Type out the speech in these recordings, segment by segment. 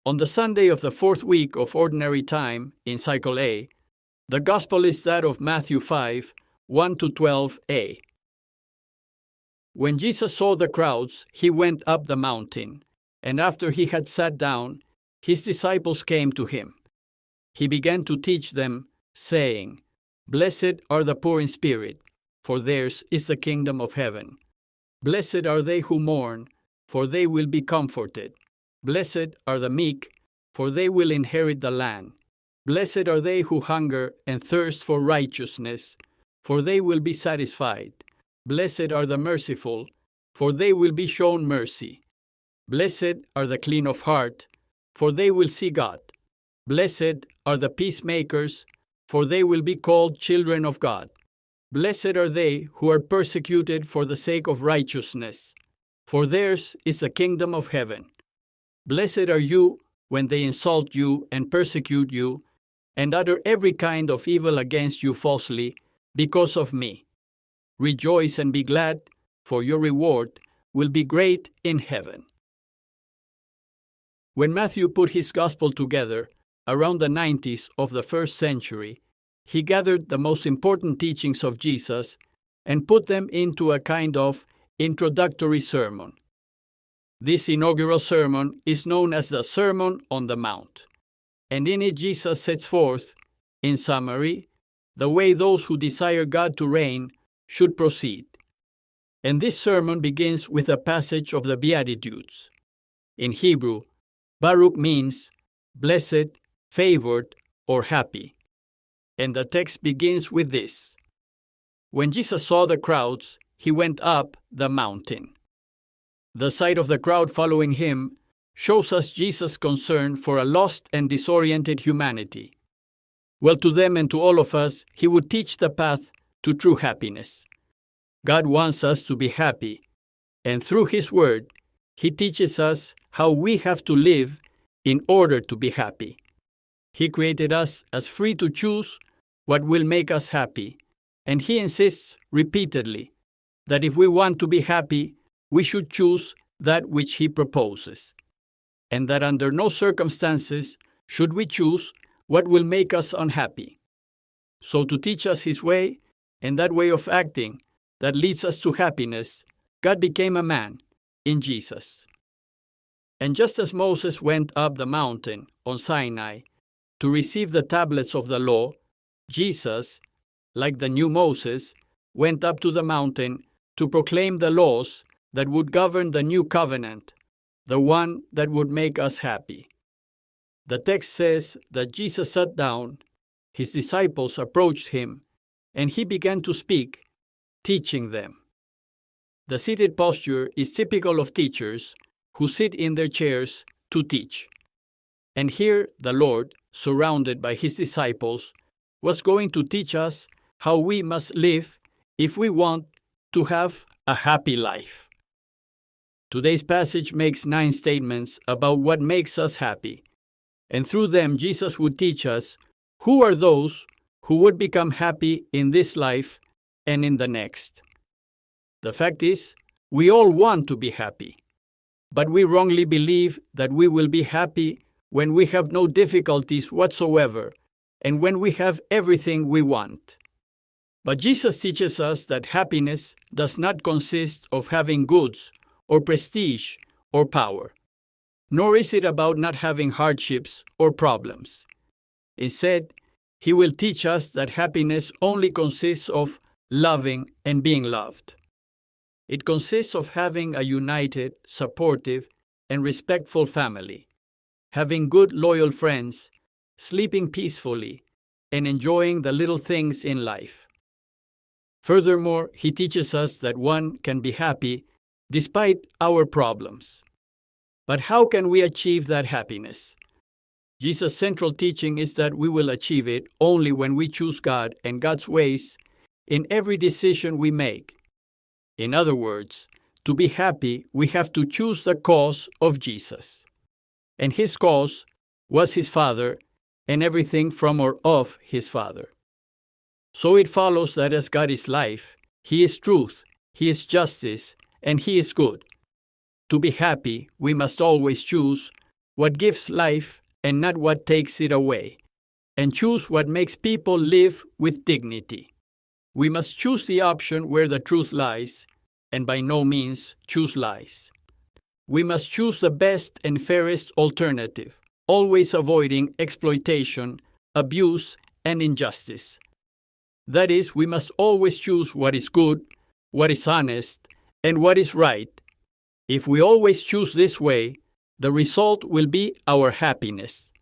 On the Sunday of the fourth week of Ordinary Time in Cycle A, the Gospel is that of Matthew 5, 1-12a. When Jesus saw the crowds, he went up the mountain, and after he had sat down, his disciples came to him. He began to teach them, saying, "Blessed are the poor in spirit, for theirs is the kingdom of heaven. Blessed are they who mourn, for they will be comforted. Blessed are the meek, for they will inherit the land. Blessed are they who hunger and thirst for righteousness, for they will be satisfied. Blessed are the merciful, for they will be shown mercy. Blessed are the clean of heart, for they will see God. Blessed are the peacemakers, for they will be called children of God. Blessed are they who are persecuted for the sake of righteousness, for theirs is the kingdom of heaven. Blessed are you when they insult you and persecute you, and utter every kind of evil against you falsely, because of me. Rejoice and be glad, for your reward will be great in heaven." When Matthew put his gospel together, around the 90s of the first century, he gathered the most important teachings of Jesus and put them into a kind of introductory sermon. This inaugural sermon is known as the Sermon on the Mount, and in it Jesus sets forth, in summary, the way those who desire God to reign should proceed. And this sermon begins with a passage of the Beatitudes. In Hebrew, Baruch means blessed, favored, or happy. And the text begins with this: "When Jesus saw the crowds, he went up the mountain." The sight of the crowd following him shows us Jesus' concern for a lost and disoriented humanity. Well, to them and to all of us, he would teach the path to true happiness. God wants us to be happy, and through his word, he teaches us how we have to live in order to be happy. He created us as free to choose what will make us happy, and he insists repeatedly that if we want to be happy, we should choose that which he proposes, and that under no circumstances should we choose what will make us unhappy. So to teach us his way, and that way of acting that leads us to happiness, God became a man in Jesus. And just as Moses went up the mountain on Sinai to receive the tablets of the law, Jesus, like the new Moses, went up to the mountain to proclaim the laws that would govern the new covenant, the one that would make us happy. The text says that Jesus sat down, his disciples approached him, and he began to speak, teaching them. The seated posture is typical of teachers who sit in their chairs to teach. And here the Lord, surrounded by his disciples, was going to teach us how we must live if we want to have a happy life. Today's passage makes 9 statements about what makes us happy, and through them Jesus would teach us who are those who would become happy in this life and in the next. The fact is, we all want to be happy, but we wrongly believe that we will be happy when we have no difficulties whatsoever and when we have everything we want. But Jesus teaches us that happiness does not consist of having goods or prestige or power, nor is it about not having hardships or problems. Instead, he will teach us that happiness only consists of loving and being loved. It consists of having a united, supportive, and respectful family, having good, loyal friends, sleeping peacefully, and enjoying the little things in life. Furthermore, he teaches us that one can be happy despite our problems. But how can we achieve that happiness? Jesus' central teaching is that we will achieve it only when we choose God and God's ways in every decision we make. In other words, to be happy, we have to choose the cause of Jesus. And his cause was his Father and everything from or of his Father. So it follows that as God is life, he is truth, he is justice, and he is good. To be happy, we must always choose what gives life and not what takes it away, and choose what makes people live with dignity. We must choose the option where the truth lies, and by no means choose lies. We must choose the best and fairest alternative, always avoiding exploitation, abuse, and injustice. That is, we must always choose what is good, what is honest, and what is right. If we always choose this way, the result will be our happiness.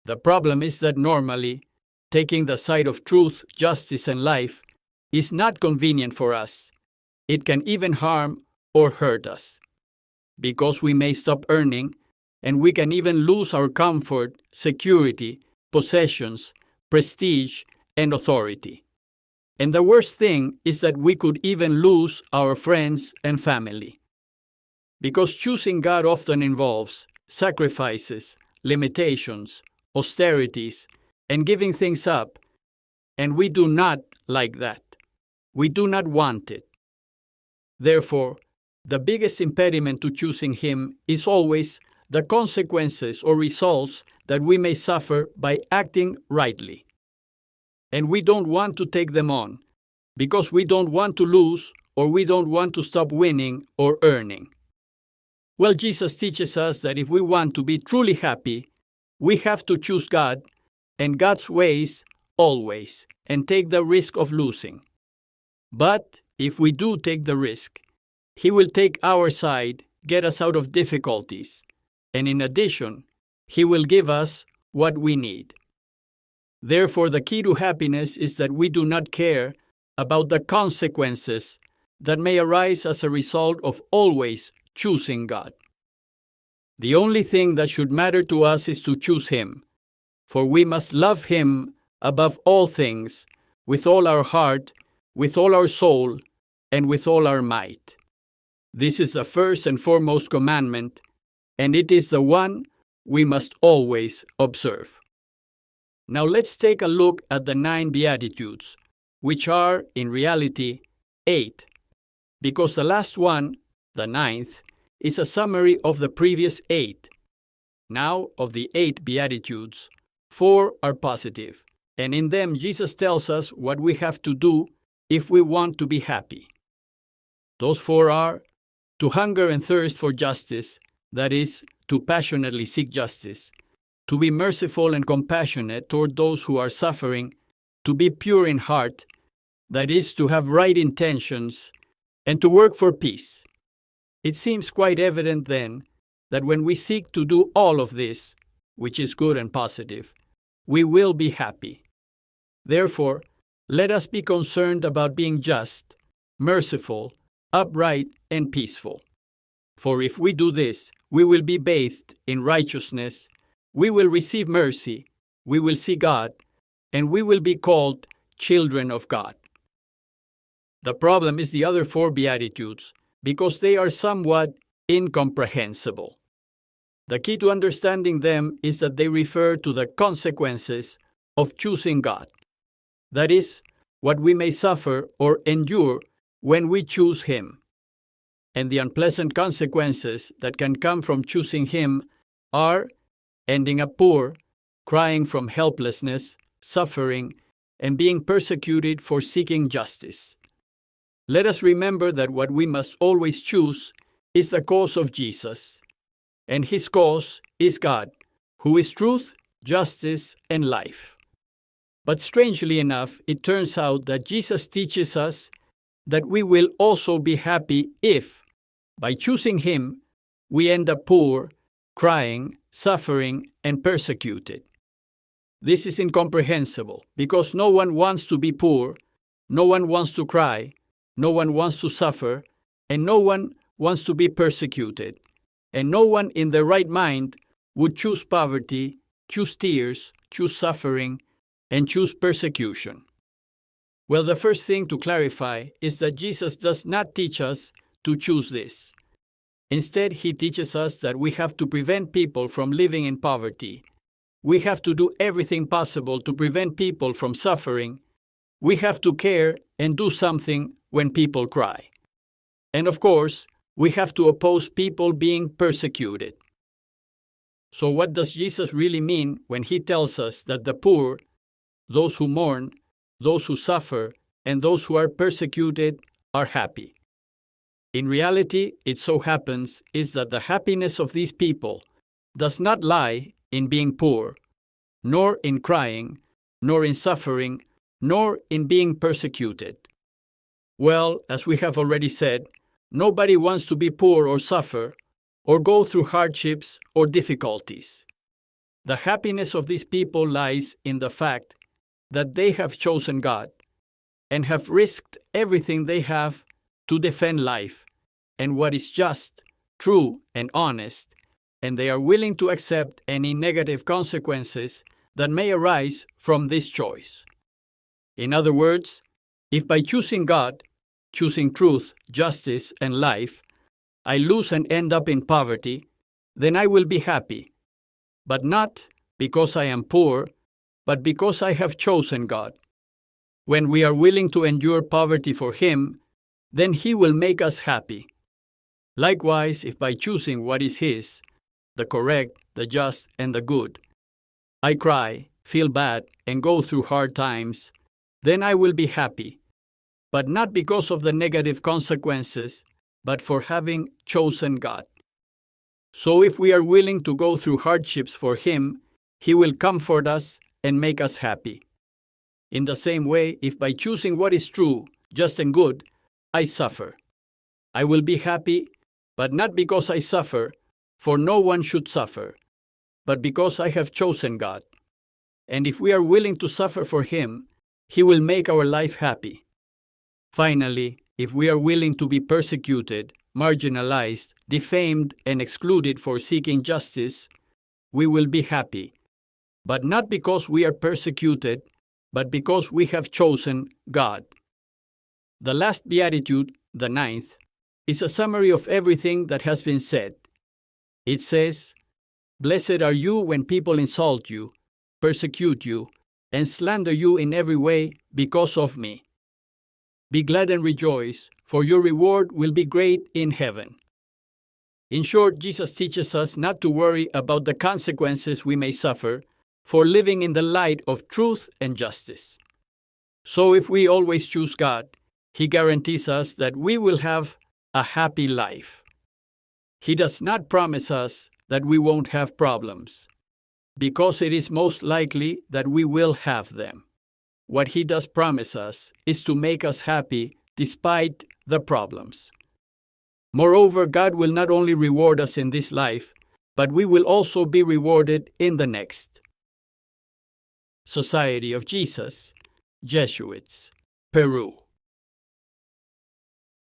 The problem is that normally, taking the side of truth, justice, and life is not convenient for us. It can even harm or hurt us, because we may stop earning, and we can even lose our comfort, security, possessions, prestige, and authority. And the worst thing is that we could even lose our friends and family. Because choosing God often involves sacrifices, limitations, austerities, and giving things up, and we do not like that. We do not want it. Therefore, the biggest impediment to choosing Him is always the consequences or results that we may suffer by acting rightly. And we don't want to take them on, because we don't want to lose or we don't want to stop winning or earning. Well, Jesus teaches us that if we want to be truly happy, we have to choose God and God's ways always, and take the risk of losing. But if we do take the risk, He will take our side, get us out of difficulties, and in addition, He will give us what we need. Therefore, the key to happiness is that we do not care about the consequences that may arise as a result of always choosing God. The only thing that should matter to us is to choose Him, for we must love Him above all things, with all our heart, with all our soul, and with all our might. This is the first and foremost commandment, and it is the one we must always observe. Now let's take a look at the 9 Beatitudes, which are, in reality, 8, because the last one, the 9th, is a summary of the previous 8. Now, of the 8 Beatitudes, 4 are positive, and in them Jesus tells us what we have to do if we want to be happy. Those 4 are to hunger and thirst for justice, that is, to passionately seek justice, to be merciful and compassionate toward those who are suffering, to be pure in heart, that is, to have right intentions, and to work for peace. It seems quite evident then that when we seek to do all of this, which is good and positive, we will be happy. Therefore, let us be concerned about being just, merciful, upright, and peaceful. For if we do this, we will be bathed in righteousness, we will receive mercy, we will see God, and we will be called children of God. The problem is the other 4 Beatitudes, because they are somewhat incomprehensible. The key to understanding them is that they refer to the consequences of choosing God. That is, what we may suffer or endure when we choose Him. And the unpleasant consequences that can come from choosing Him are ending up poor, crying from helplessness, suffering, and being persecuted for seeking justice. Let us remember that what we must always choose is the cause of Jesus, and His cause is God, who is truth, justice, and life. But strangely enough, it turns out that Jesus teaches us that we will also be happy if, by choosing Him, we end up poor, crying, suffering, and persecuted. This is incomprehensible, because no one wants to be poor, no one wants to cry, no one wants to suffer, and no one wants to be persecuted. And no one in their right mind would choose poverty, choose tears, choose suffering, and choose persecution. Well, the first thing to clarify is that Jesus does not teach us to choose this. Instead, He teaches us that we have to prevent people from living in poverty. We have to do everything possible to prevent people from suffering. We have to care and do something when people cry. And of course, we have to oppose people being persecuted. So what does Jesus really mean when he tells us that the poor, those who mourn, those who suffer, and those who are persecuted are happy? In reality, it so happens is that the happiness of these people does not lie in being poor, nor in crying, nor in suffering, nor in being persecuted. Well, as we have already said, nobody wants to be poor or suffer, or go through hardships or difficulties. The happiness of these people lies in the fact that they have chosen God and have risked everything they have to defend life and what is just, true, and honest, and they are willing to accept any negative consequences that may arise from this choice. In other words, if by choosing God, choosing truth, justice, and life, I lose and end up in poverty, then I will be happy, but not because I am poor, but because I have chosen God. When we are willing to endure poverty for Him, then He will make us happy. Likewise, if by choosing what is His, the correct, the just, and the good, I cry, feel bad, and go through hard times, then I will be happy, but not because of the negative consequences, but for having chosen God. So if we are willing to go through hardships for Him, He will comfort us and make us happy. In the same way, if by choosing what is true, just, and good, I suffer, I will be happy, but not because I suffer, for no one should suffer, but because I have chosen God. And if we are willing to suffer for Him, He will make our life happy. Finally, if we are willing to be persecuted, marginalized, defamed, and excluded for seeking justice, we will be happy, but not because we are persecuted, but because we have chosen God. The last beatitude, the 9th, is a summary of everything that has been said. It says, "Blessed are you when people insult you, persecute you, and slander you in every way because of me. Be glad and rejoice, for your reward will be great in heaven." In short, Jesus teaches us not to worry about the consequences we may suffer for living in the light of truth and justice. So if we always choose God, He guarantees us that we will have a happy life. He does not promise us that we won't have problems, because it is most likely that we will have them. What He does promise us is to make us happy despite the problems. Moreover, God will not only reward us in this life, but we will also be rewarded in the next. Society of Jesus, Jesuits, Peru.